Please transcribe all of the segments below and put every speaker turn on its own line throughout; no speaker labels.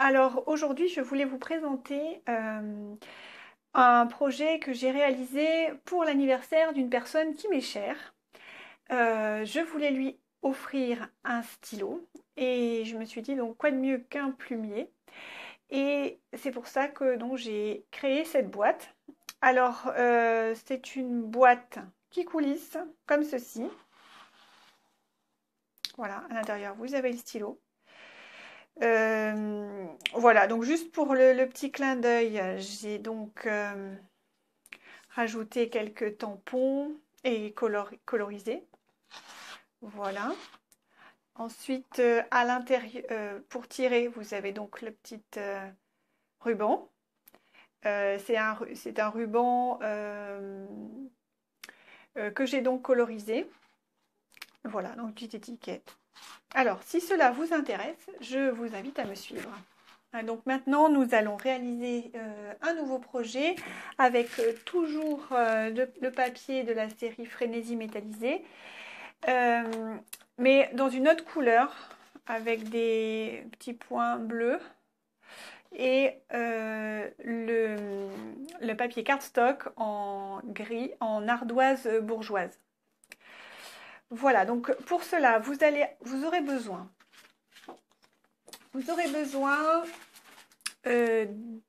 Alors aujourd'hui, je voulais vous présenter un projet que j'ai réalisé pour l'anniversaire d'une personne qui m'est chère. Je voulais lui offrir un stylo et je me suis dit donc quoi de mieux qu'un plumier. Et c'est pour ça que donc j'ai créé cette boîte. Alors c'est une boîte qui coulisse comme ceci. Voilà, à l'intérieur vous avez le stylo. Voilà, donc juste pour le petit clin d'œil, j'ai donc rajouté quelques tampons et colorisé. Voilà. Ensuite, à l'intérieur, pour tirer, vous avez donc le petit ruban. C'est un ruban que j'ai donc colorisé. Voilà, donc petite étiquette. Alors, si cela vous intéresse, je vous invite à me suivre. Donc maintenant, nous allons réaliser un nouveau projet avec toujours le papier de la série Frénésie métallisée, mais dans une autre couleur, avec des petits points bleus et le papier cardstock en gris, en ardoise bourgeoise. Voilà, donc pour cela, vous aurez besoin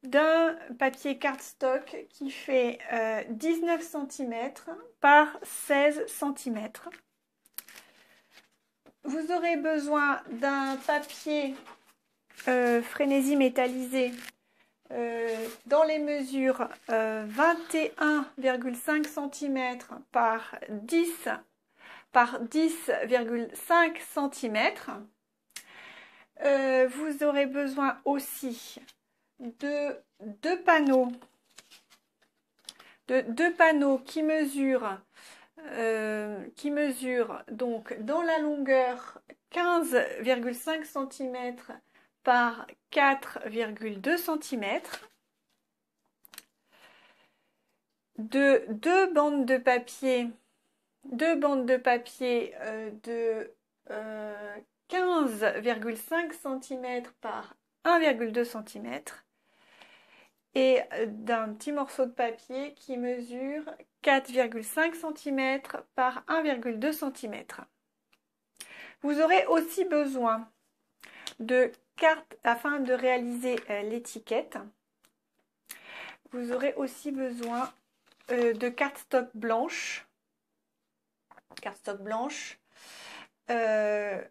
d'un papier cardstock qui fait 19 cm par 16 cm. Vous aurez besoin d'un papier Frénésie métallisé dans les mesures 21,5 cm par 10,5 cm. Vous aurez besoin aussi de deux panneaux qui mesurent donc dans la longueur 15,5 cm par 4,2 cm, de deux bandes de papier de 15,5 cm par 1,2 cm et d'un petit morceau de papier qui mesure 4,5 cm par 1,2 cm. Vous aurez aussi besoin de cartes afin de réaliser l'étiquette. Vous aurez aussi besoin de cardstock blanche. De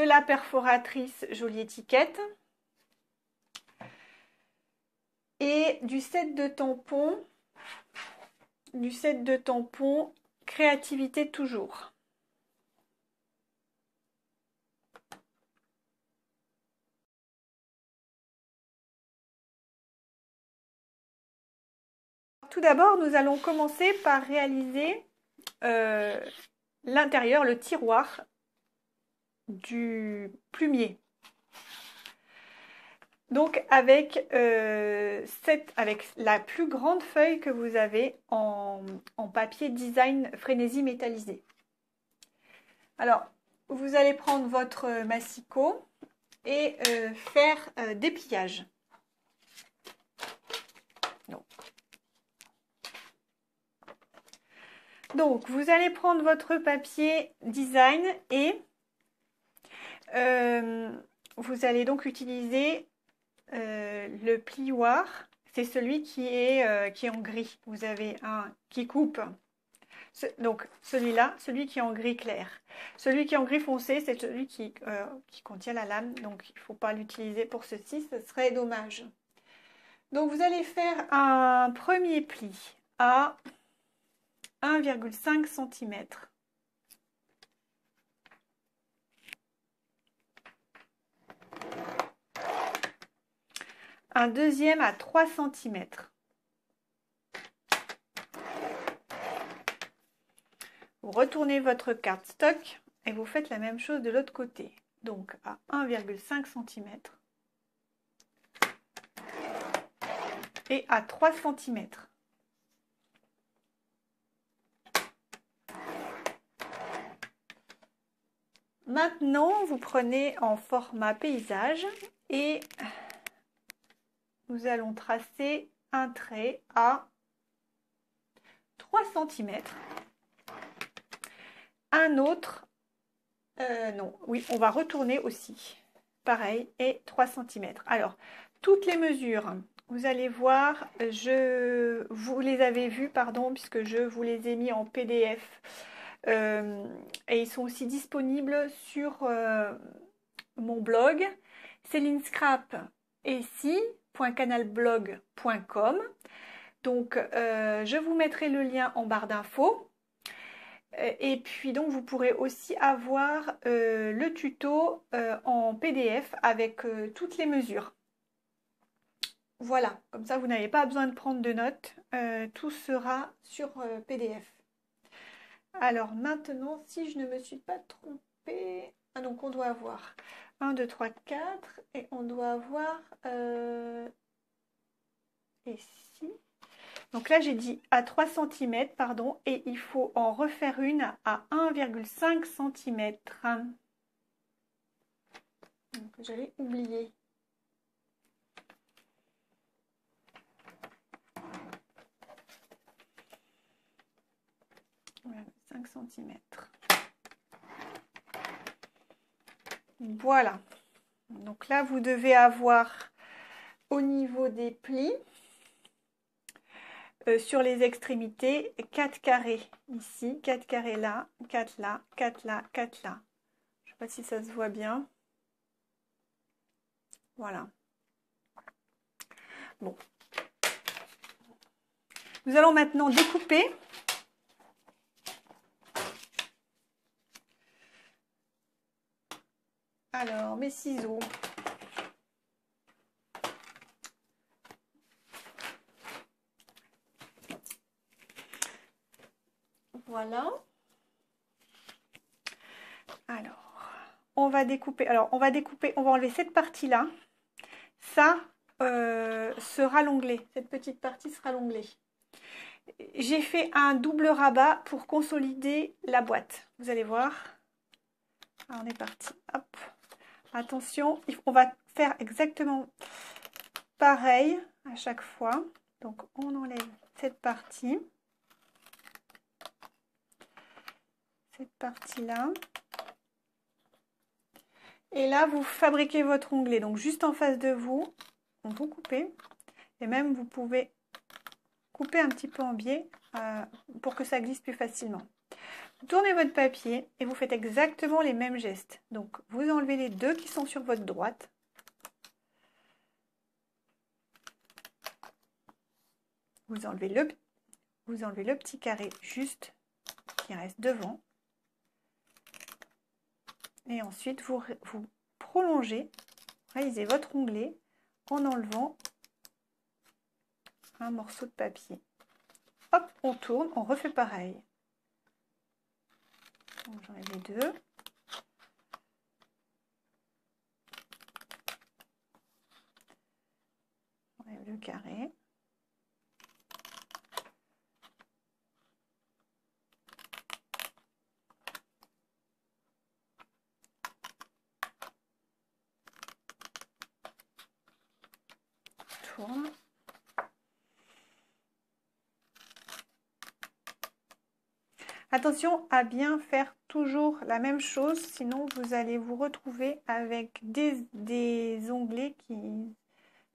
la perforatrice jolie étiquette et du set de tampons créativité toujours. Tout d'abord, nous allons commencer par réaliser l'intérieur, le tiroir du plumier. Donc avec la plus grande feuille que vous avez en papier design Frénésie métallisé. Alors, vous allez prendre votre massicot et faire des pliages. Donc, vous allez prendre votre papier design et vous allez donc utiliser le plioir. C'est celui qui est en gris. Vous avez un qui coupe. Donc, celui-là, celui qui est en gris clair. Celui qui est en gris foncé, c'est celui qui contient la lame. Donc, il ne faut pas l'utiliser pour ceci, ce serait dommage. Donc, vous allez faire un premier pli à 1,5 cm. Un deuxième à 3 cm. Vous retournez votre cardstock et vous faites la même chose de l'autre côté. Donc à 1,5 cm et à 3 cm. Maintenant, vous prenez en format paysage Et nous allons tracer un trait à 3 cm. Un autre, non, oui, on va retourner aussi. Pareil, et 3 cm. Alors, toutes les mesures, vous allez voir, vous les avez vues, pardon, puisque je vous les ai mis en PDF. Et ils sont aussi disponibles sur mon blog, célinescrap et si.canalblog.com. Donc, je vous mettrai le lien en barre d'infos. Et puis donc vous pourrez aussi avoir le tuto en PDF avec toutes les mesures. Voilà, comme ça vous n'avez pas besoin de prendre de notes, tout sera sur PDF. Alors maintenant, si je ne me suis pas trompée, donc on doit avoir 1, 2, 3, 4 et on doit avoir ici. Donc là, j'ai dit à 3 cm, pardon, et il faut en refaire une à 1,5 cm. J'avais oublié. Voilà, 5 cm. Voilà. Donc là, vous devez avoir au niveau des plis, sur les extrémités, 4 carrés ici, 4 carrés là, 4 là, 4 là, 4 là. Je ne sais pas si ça se voit bien. Voilà. Bon. Nous allons maintenant découper. Alors, mes ciseaux. Voilà. Alors, on va découper. Alors, on va enlever cette partie-là. Ça sera l'onglet. Cette petite partie sera l'onglet. J'ai fait un double rabat pour consolider la boîte. Vous allez voir. Alors, on est parti. Hop. Attention, on va faire exactement pareil à chaque fois. Donc, on enlève cette partie. Cette partie-là. Et là, vous fabriquez votre onglet. Donc, juste en face de vous, vous coupez. Et même, vous pouvez couper un petit peu en biais pour que ça glisse plus facilement. Vous tournez votre papier et vous faites exactement les mêmes gestes. Donc, vous enlevez les deux qui sont sur votre droite. Vous enlevez le petit carré juste qui reste devant. Et ensuite, vous prolongez, réalisez votre onglet en enlevant un morceau de papier. Hop, on tourne, on refait pareil. J'enlève les deux. J'enlève le carré. Tourne. Attention à bien faire toujours la même chose, sinon vous allez vous retrouver avec des onglets qui ne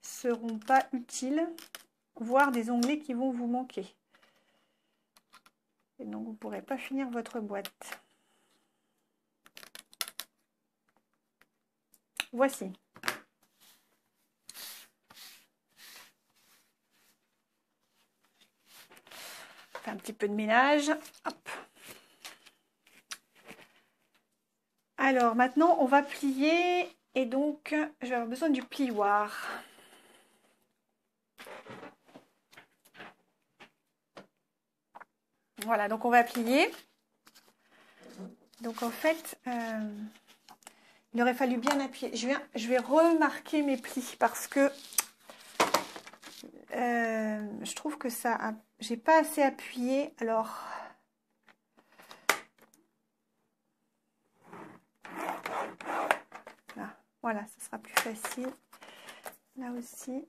seront pas utiles, voire des onglets qui vont vous manquer. Et donc vous ne pourrez pas finir votre boîte. Voici. On fait un petit peu de ménage. Hop. Alors maintenant, on va plier et donc je vais avoir besoin du plioir. Voilà, donc on va plier. Donc en fait, il aurait fallu bien appuyer. Je vais remarquer mes plis parce que je trouve que ça, j'ai pas assez appuyé. Alors, là. Voilà, ça sera plus facile. Là aussi,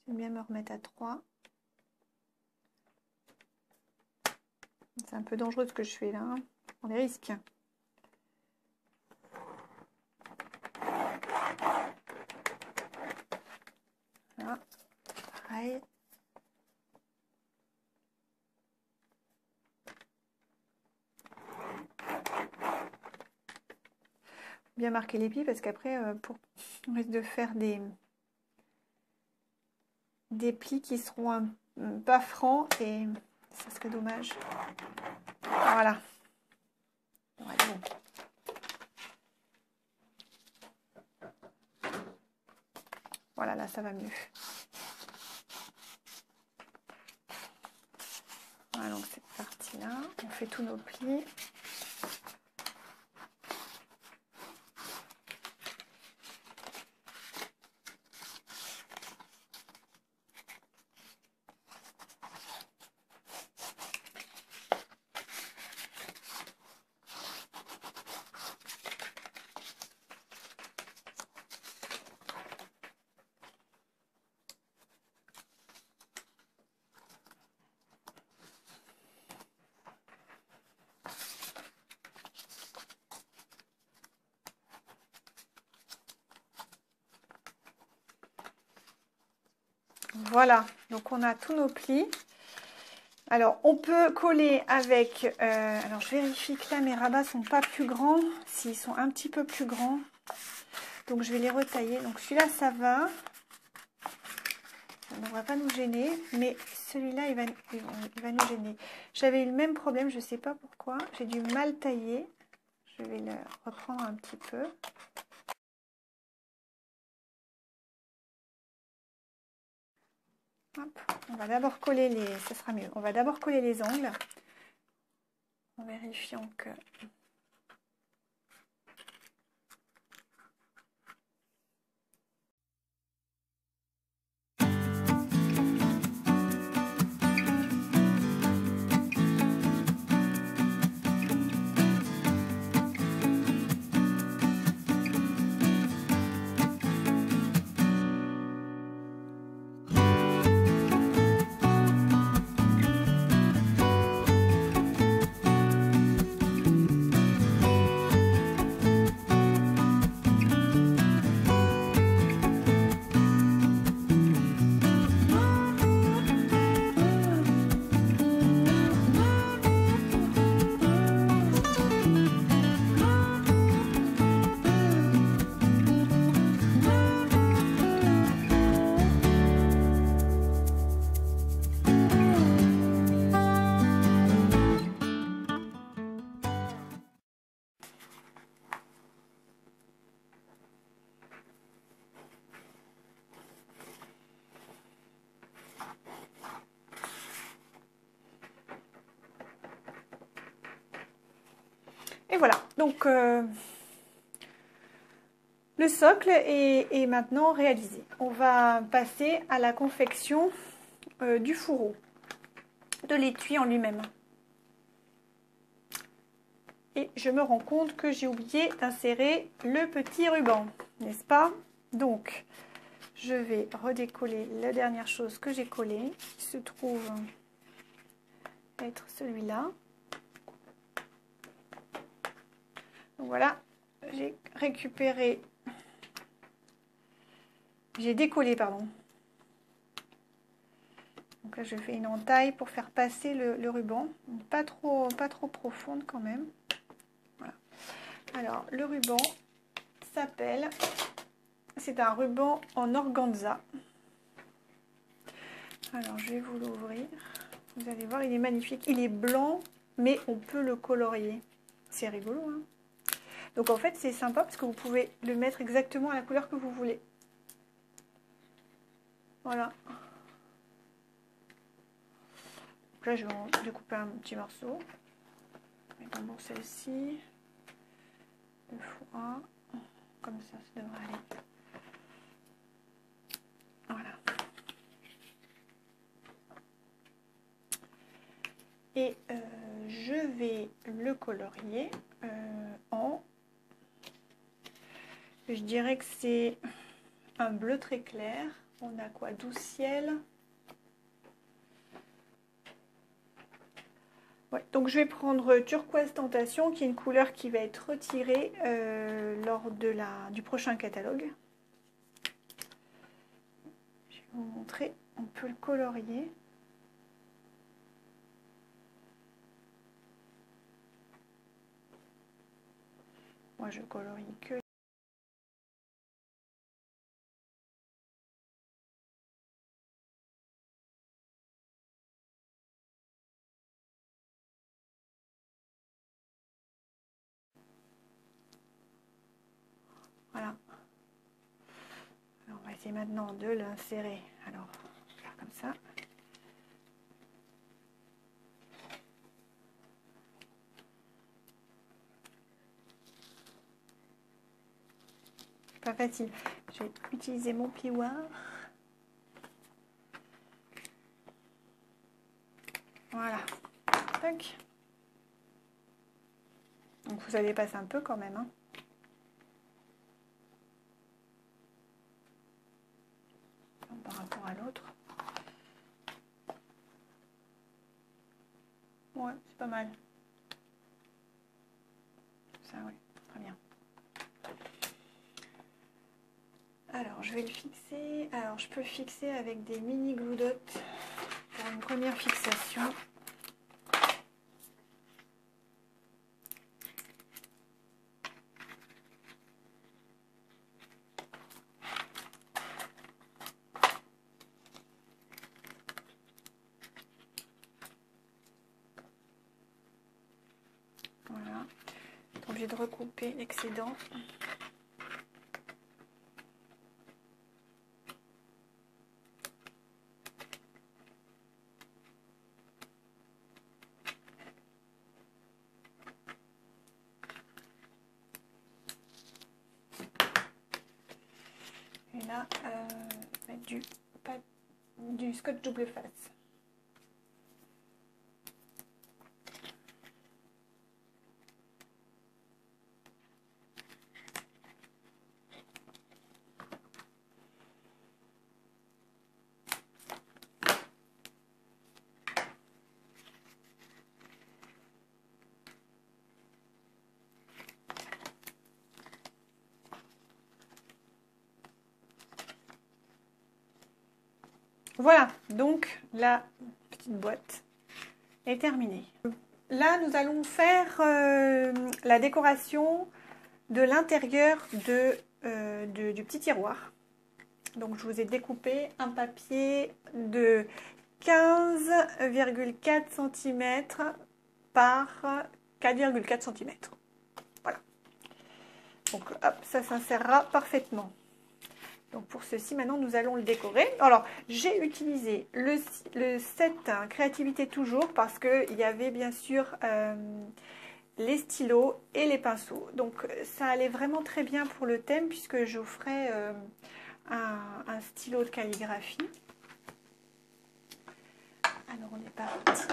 j'aime bien me remettre à 3. C'est un peu dangereux ce que je fais là, hein. On les risque. Voilà, pareil. Bien marquer les plis parce qu'après, on risque de faire des plis qui seront pas francs et ça serait dommage. Voilà. Ouais, bon. Voilà, là, ça va mieux. Voilà, donc cette partie-là, on fait tous nos plis. Voilà, donc on a tous nos plis. Alors, on peut coller avec... alors, je vérifie que là, mes rabats sont pas plus grands. S'ils sont un petit peu plus grands. Donc, je vais les retailler. Donc, celui-là, ça va. Ça ne devrait pas nous gêner. Mais celui-là, il va nous gêner. J'avais eu le même problème, je ne sais pas pourquoi. J'ai dû mal tailler. Je vais le reprendre un petit peu. Hop, on va d'abord coller les... Ça sera mieux. On va d'abord coller les angles. En vérifiant que... Et voilà, donc le socle est maintenant réalisé. On va passer à la confection du fourreau, de l'étui en lui-même. Et je me rends compte que j'ai oublié d'insérer le petit ruban, n'est-ce pas? Donc, je vais redécoller la dernière chose que j'ai collée, qui se trouve être celui-là. Donc voilà, j'ai récupéré, j'ai décollé, pardon. Donc là, je fais une entaille pour faire passer le ruban, pas trop profonde quand même. Voilà. Alors, le ruban s'appelle, c'est un ruban en organza. Alors, je vais vous l'ouvrir. Vous allez voir, il est magnifique. Il est blanc, mais on peut le colorier. C'est rigolo, hein? Donc en fait, c'est sympa parce que vous pouvez le mettre exactement à la couleur que vous voulez. Voilà. Donc là, je vais en découper un petit morceau. Mettons celle-ci. Le fourreau. Comme ça devrait aller. Voilà. Et je vais le colorier en je dirais que c'est un bleu très clair. On a quoi? Doux ciel. Ouais, donc je vais prendre Turquoise Tentation, qui est une couleur qui va être retirée lors du prochain catalogue. Je vais vous montrer, on peut le colorier. Moi je colorie que. Voilà. Alors, on va essayer maintenant de l'insérer. Alors, faire comme ça. Pas facile. Je vais utiliser mon plioir. Voilà. Tac. Donc ça dépasse un peu quand même. Hein. Par rapport à l'autre. Ouais, c'est pas mal. Ça, oui, très bien. Alors, je vais le fixer. Alors, je peux le fixer avec des mini glue dots pour une première fixation. Voilà. Je suis obligée de recouper l'excédent. Et là, mettre du scotch double face. Voilà, donc la petite boîte est terminée. Là, nous allons faire la décoration de l'intérieur du petit tiroir. Donc, je vous ai découpé un papier de 15,4 cm par 4,4 cm. Voilà. Donc, hop, ça s'insérera parfaitement. Donc pour ceci, maintenant, nous allons le décorer. Alors, j'ai utilisé le set Créativité Toujours parce qu'il y avait bien sûr les stylos et les pinceaux. Donc, ça allait vraiment très bien pour le thème puisque j'offrais un stylo de calligraphie. Alors, on est parti.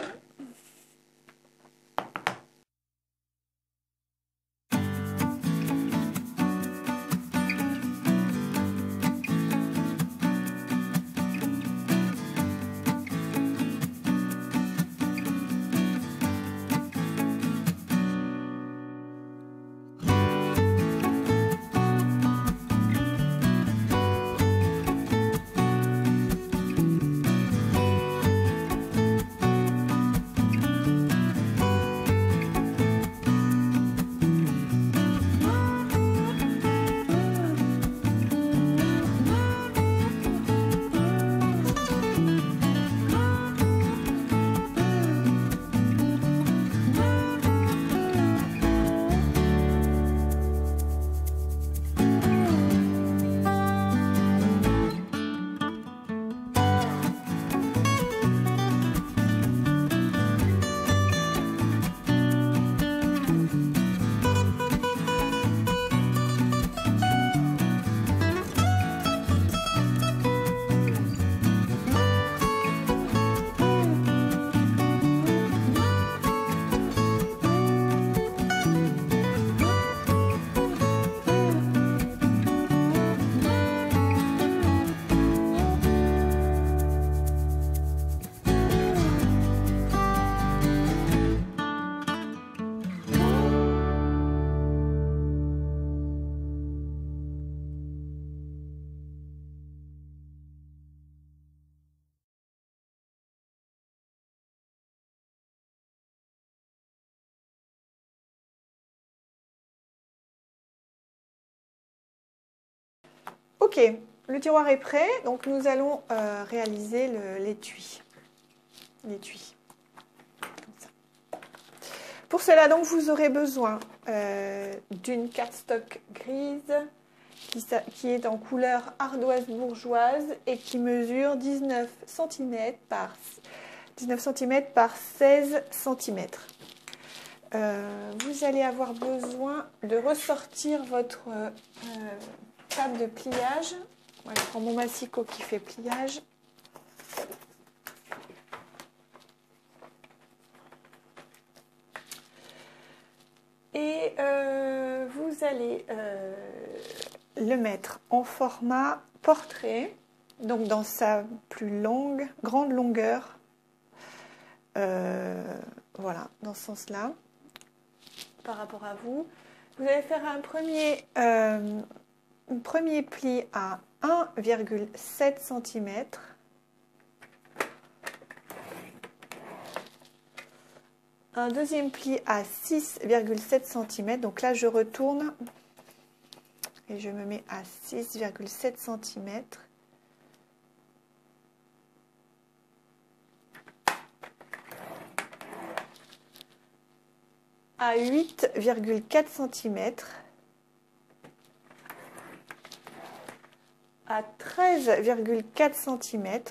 Ok, le tiroir est prêt, donc nous allons réaliser l'étui. L'étui. Pour cela, donc, vous aurez besoin d'une cardstock grise qui est en couleur ardoise bourgeoise et qui mesure 19 cm par 16 cm. Vous allez avoir besoin de ressortir votre table de pliage. Moi, je prends mon massicot qui fait pliage. Et vous allez le mettre en format portrait, donc dans sa plus grande longueur. Voilà, dans ce sens-là, par rapport à vous. Vous allez faire un premier pli à 1,7 cm. Un deuxième pli à 6,7 cm. Donc là, je retourne et je me mets à 6,7 cm. À 8,4 cm. À 13,4 cm.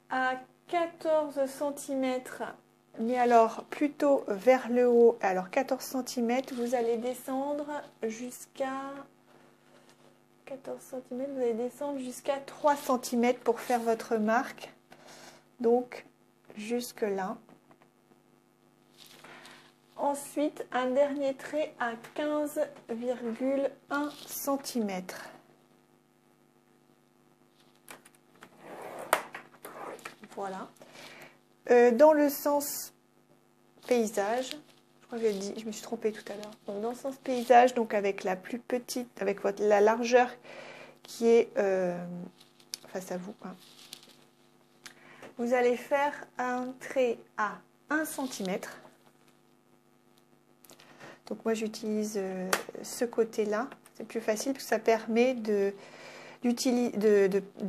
À 14 cm, mais alors plutôt vers le haut. Alors 14 cm, vous allez descendre jusqu'à 14 cm, vous allez descendre jusqu'à 3 cm pour faire votre marque. Donc jusque là. Ensuite, un dernier trait à 15,1 cm. Voilà. Dans le sens paysage, je crois que je me suis trompée tout à l'heure. Dans le sens paysage, donc avec la plus petite, avec la largeur qui est face à vous, hein. Vous allez faire un trait à 1 cm. Donc moi j'utilise ce côté-là, c'est plus facile parce que ça permet de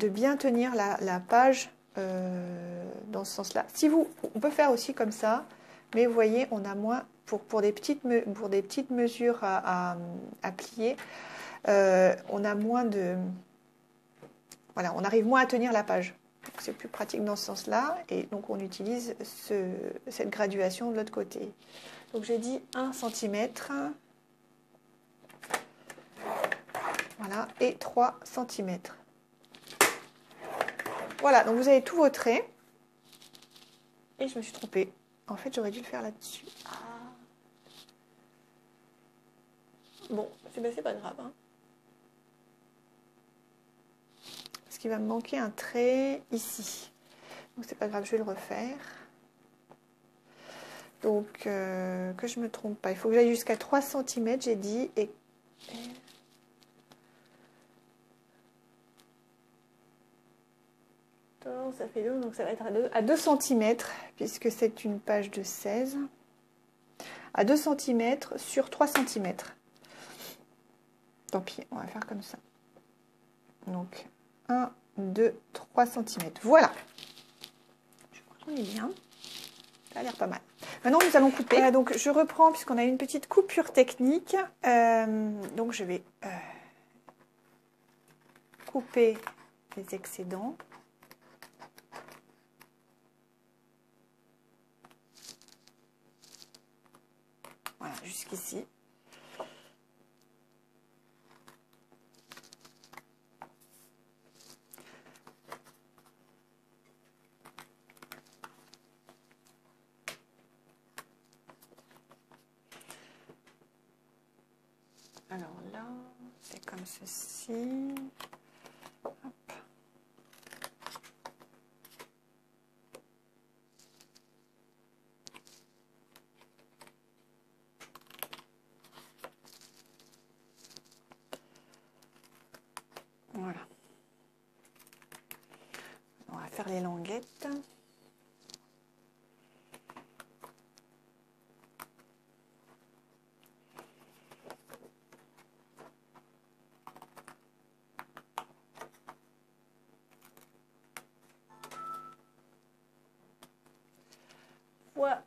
bien tenir la page dans ce sens-là. On peut faire aussi comme ça, mais vous voyez, on a moins, pour des petites mesures à plier, on a moins de... Voilà, on arrive moins à tenir la page. C'est plus pratique dans ce sens-là, et donc on utilise cette graduation de l'autre côté. Donc j'ai dit 1 cm, voilà, et 3 cm. Voilà, donc vous avez tous vos traits. Et je me suis trompée. En fait, j'aurais dû le faire là-dessus. Ah. Bon, c'est pas grave, hein. Parce qu'il va me manquer un trait ici. Donc c'est pas grave, je vais le refaire. Donc, que je me trompe pas. Il faut que j'aille jusqu'à 3 cm, j'ai dit. Et... ça fait 2, donc ça va être à 2 cm, puisque c'est une page de 16. À 2 cm sur 3 cm. Tant pis, on va faire comme ça. Donc, 1, 2, 3 cm. Voilà. Je crois qu'on est bien. Ça a l'air pas mal. Maintenant, nous allons couper. Voilà, donc je reprends puisqu'on a une petite coupure technique. Donc, je vais couper les excédents. Voilà, jusqu'ici. Alors là, c'est comme ceci. Hop. Voilà. On va faire les languettes.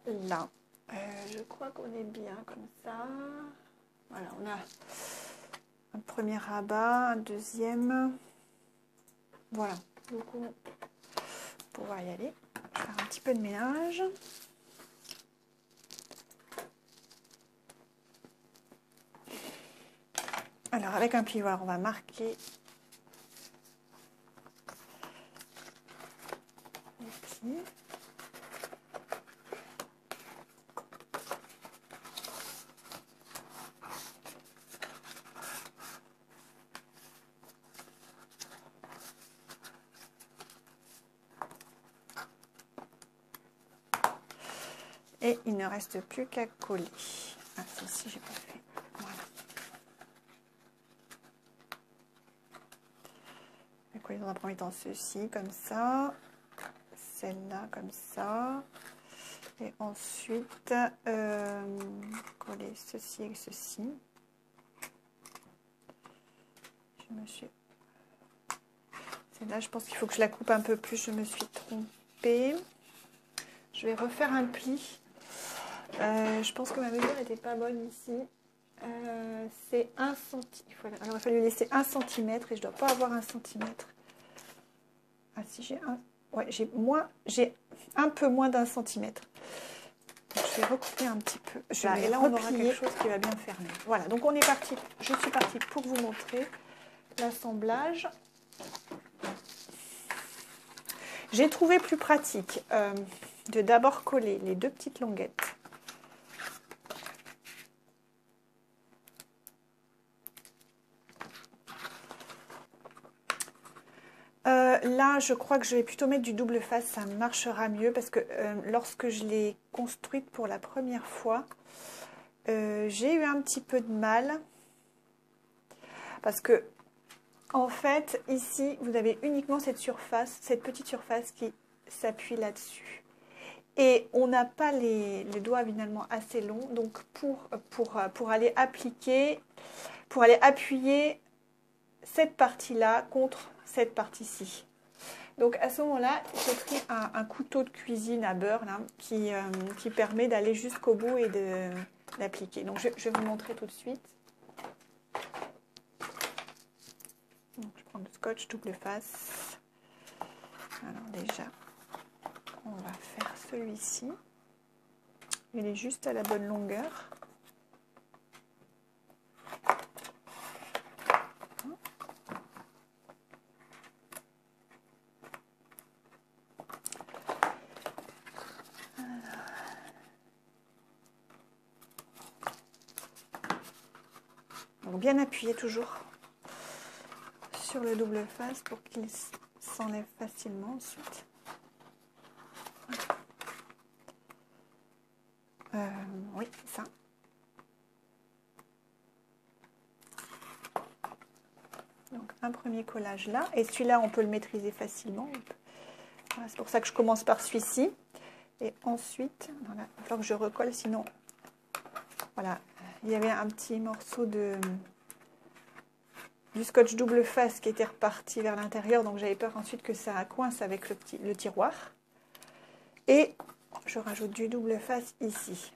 Voilà. Je crois qu'on est bien comme ça. Voilà, on a un premier rabat, un deuxième. Voilà, donc on va pouvoir y aller. Je vais faire un petit peu de ménage. Alors avec un plioir, on va marquer les plis. Et il ne reste plus qu'à coller. Ah, celle-ci, j'ai pas fait. Voilà. Je vais coller dans un premier temps ceci, comme ça. Celle-là, comme ça. Et ensuite, coller ceci et ceci. Je me suis... Celle-là, je pense qu'il faut que je la coupe un peu plus. Je me suis trompée. Je vais refaire un pli. Je pense que ma mesure n'était pas bonne ici. C'est 1 cm. Alors, il va falloir laisser 1 cm et je ne dois pas avoir 1 cm. Ah, si j'ai un. Ouais, j'ai un peu moins d'1 centimètre. Donc, je vais recouper un petit peu. Et là, on aura quelque chose qui va bien fermer. Voilà, donc on est parti. Je suis partie pour vous montrer l'assemblage. J'ai trouvé plus pratique de d'abord coller les deux petites languettes. Là, je crois que je vais plutôt mettre du double face, ça marchera mieux parce que lorsque je l'ai construite pour la première fois, j'ai eu un petit peu de mal parce que, en fait, ici, vous avez uniquement cette surface, cette petite surface qui s'appuie là-dessus. Et on n'a pas les doigts finalement assez longs, donc pour aller appliquer, pour aller appuyer cette partie-là contre cette partie-ci. Donc à ce moment-là, j'ai pris un couteau de cuisine à beurre là, qui permet d'aller jusqu'au bout et d'appliquer. Donc je vais vous montrer tout de suite. Donc, je prends le scotch double face. Alors déjà, on va faire celui-ci. Il est juste à la bonne longueur. Donc bien appuyer toujours sur le double face pour qu'il s'enlève facilement ensuite. Oui, ça. Donc un premier collage là, et celui-là on peut le maîtriser facilement. Voilà, c'est pour ça que je commence par celui-ci. Et ensuite, voilà, il va falloir que je recolle, sinon, voilà, il y avait un petit morceau du scotch double face qui était reparti vers l'intérieur, donc j'avais peur ensuite que ça coince avec le tiroir. Et je rajoute du double face ici.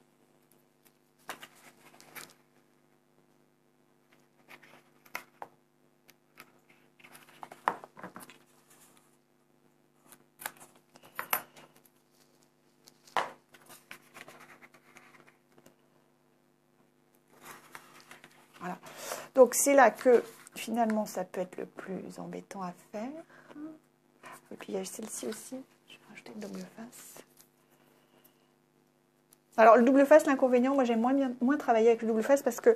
Voilà. Donc c'est là que finalement ça peut être le plus embêtant à faire. Et puis il y a celle-ci aussi. Je vais rajouter le double face. Alors le double face, l'inconvénient, moi j'aime moins travailler avec le double face parce que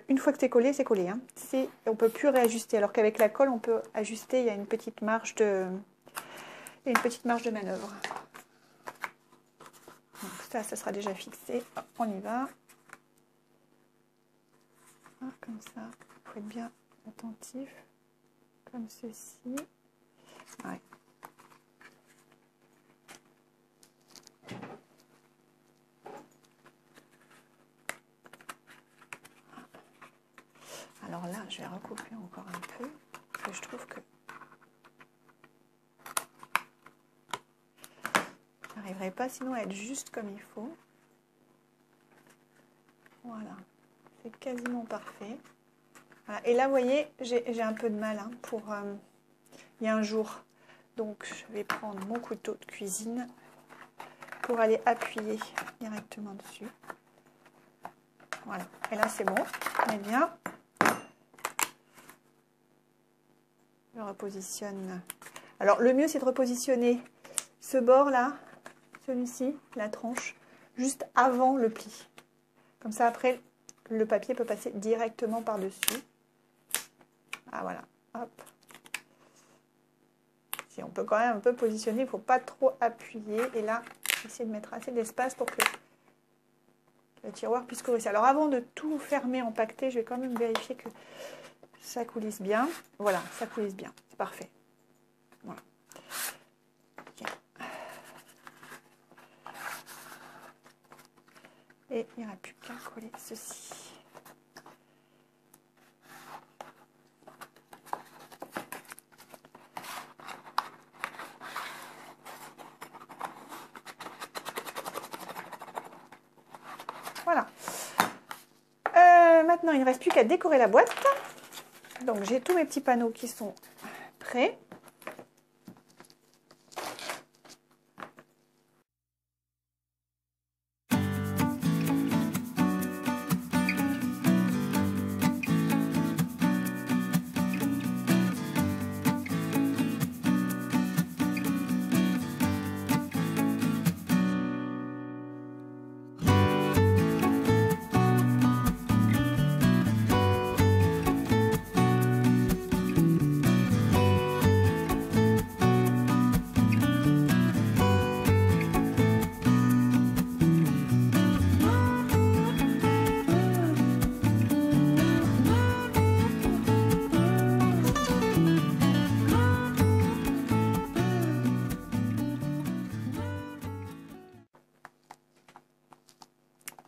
une fois que c'est collé, c'est collé. Hein. On ne peut plus réajuster. Alors qu'avec la colle, on peut ajuster. Il y a une petite marge de manœuvre. Donc ça sera déjà fixé. Hop, on y va. Ah, comme ça, il faut être bien attentif. Comme ceci. Ouais. Alors là, je vais recouper encore un peu, parce que je trouve que j'arriverai pas sinon à être juste comme il faut. Voilà, c'est quasiment parfait. Voilà. Et là, vous voyez, j'ai un peu de mal hein, pour... il y a un jour. Donc, je vais prendre mon couteau de cuisine pour aller appuyer directement dessus. Voilà. Et là, c'est bon. On est bien. Je repositionne. Alors, le mieux, c'est de repositionner ce bord-là, celui-ci, la tranche, juste avant le pli. Comme ça, après, le papier peut passer directement par-dessus. Ah, voilà. Hop. Si on peut quand même un peu positionner, il ne faut pas trop appuyer. Et là, essayer de mettre assez d'espace pour que le tiroir puisse couvrir ça. Alors, avant de tout fermer, empaqueter, je vais quand même vérifier que ça coulisse bien. Voilà, ça coulisse bien. C'est parfait. Voilà. Okay. Et il n'y aura plus qu'à coller ceci. Voilà. Maintenant, il ne reste plus qu'à décorer la boîte. Donc, j'ai tous mes petits panneaux qui sont prêts.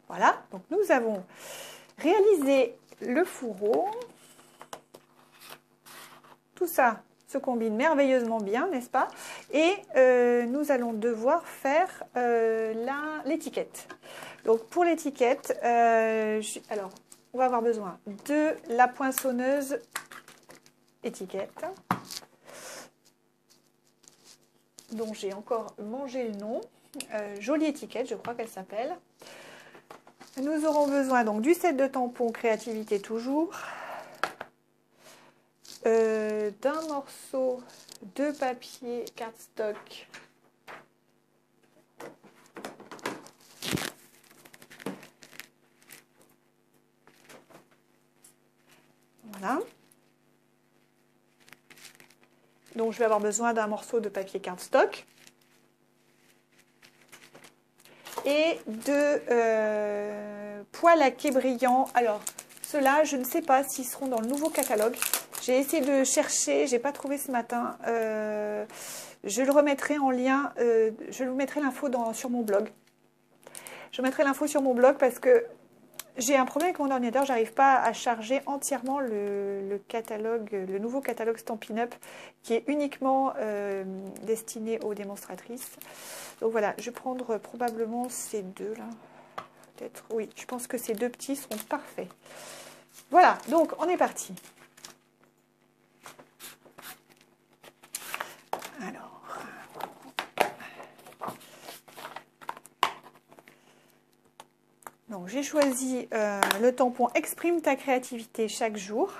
Voilà, donc nous avons réalisé le fourreau. Tout ça se combine merveilleusement bien, n'est-ce pas? Et nous allons devoir faire l'étiquette. Donc pour l'étiquette, alors on va avoir besoin de la poinçonneuse étiquette, dont j'ai encore mangé le nom. Jolie étiquette, je crois qu'elle s'appelle. Nous aurons besoin donc du set de tampons Créativité toujours, d'un morceau de papier cardstock voilà. Donc je vais avoir besoin d'un morceau de papier cardstock et de poils à quai brillants. Alors ceux-là, je ne sais pas s'ils seront dans le nouveau catalogue. J'ai essayé de chercher, j'ai pas trouvé ce matin. Je le remettrai en lien, je vous mettrai l'info sur mon blog. Je mettrai l'info sur mon blog parce que j'ai un problème avec mon ordinateur, j'arrive pas à charger entièrement le catalogue, le nouveau catalogue Stampin' Up qui est uniquement destiné aux démonstratrices. Donc voilà, je vais prendre probablement ces deux là. Peut-être, oui, je pense que ces deux petits seront parfaits. Voilà, donc on est parti. Alors, donc j'ai choisi le tampon Exprime ta créativité chaque jour.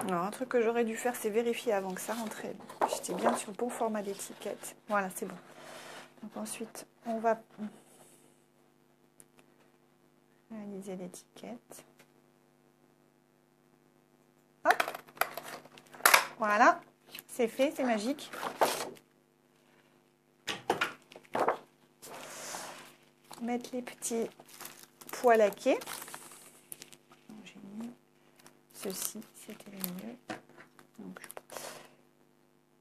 Alors, un truc que j'aurais dû faire, c'est vérifier avant que ça rentre. J'étais bien sur le bon format d'étiquette. Voilà, c'est bon. Donc ensuite, on va réaliser l'étiquette. Hop. Voilà, c'est fait, c'est magique. Mettre les petits poils à quai. ceci, c'était le milieu. Donc,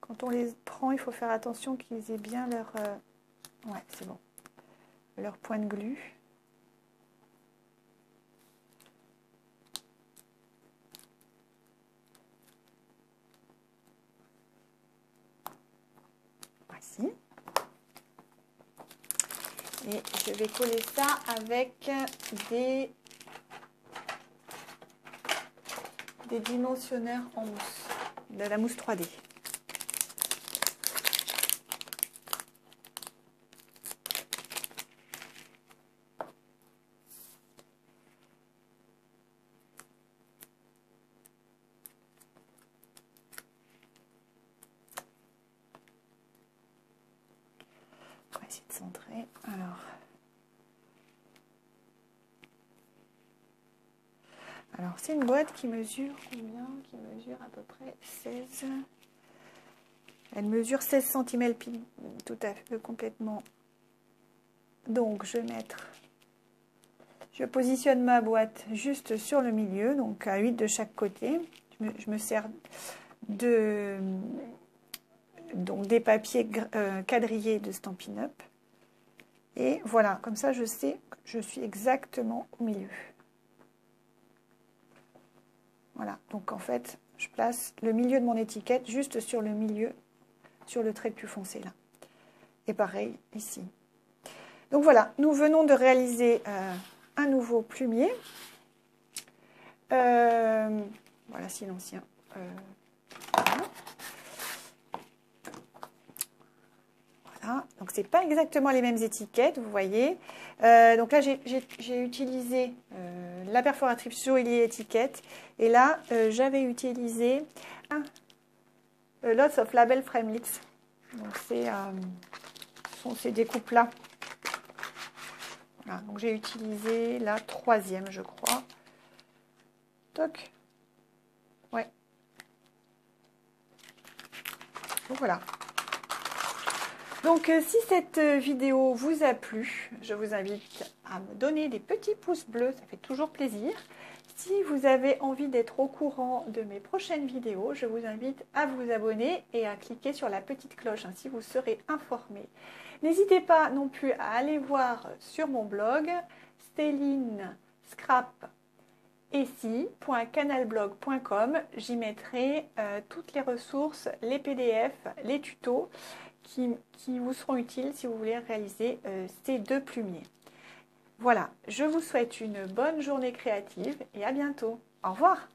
quand on les prend, il faut faire attention qu'ils aient bien leur... ouais, c'est bon. Leur point de glu. Voici. Et je vais coller ça avec des dimensionneurs en mousse, de la mousse 3D. On va essayer de centrer. Alors c'est une boîte qui mesure combien? Qui mesure à peu près 16. Elle mesure 16 cm tout à fait complètement. Donc je vais mettre, je positionne ma boîte juste sur le milieu, donc à 8 de chaque côté. Je me sers donc des papiers quadrillés de Stampin' Up. Et voilà, comme ça je sais que je suis exactement au milieu. Voilà, donc en fait, je place le milieu de mon étiquette juste sur le milieu, sur le trait le plus foncé là. Et pareil ici. Donc voilà, nous venons de réaliser un nouveau plumier. Voilà, si l'ancien. Voilà, donc c'est pas exactement les mêmes étiquettes, vous voyez. Donc là, j'ai utilisé la perforatrice joaillier étiquette. Et là, j'avais utilisé Lots of Label Framelits. Donc c'est des coupes là. Voilà, donc j'ai utilisé la 3e, je crois. Toc. Ouais. Donc voilà. Donc si cette vidéo vous a plu, je vous invite à me donner des petits pouces bleus, ça fait toujours plaisir. Si vous avez envie d'être au courant de mes prochaines vidéos, je vous invite à vous abonner et à cliquer sur la petite cloche, ainsi vous serez informés. N'hésitez pas non plus à aller voir sur mon blog stelinescrapessi.canalblog.com. J'y mettrai toutes les ressources, les PDF, les tutos qui vous seront utiles si vous voulez réaliser ces 2 plumiers. Voilà, je vous souhaite une bonne journée créative et à bientôt. Au revoir.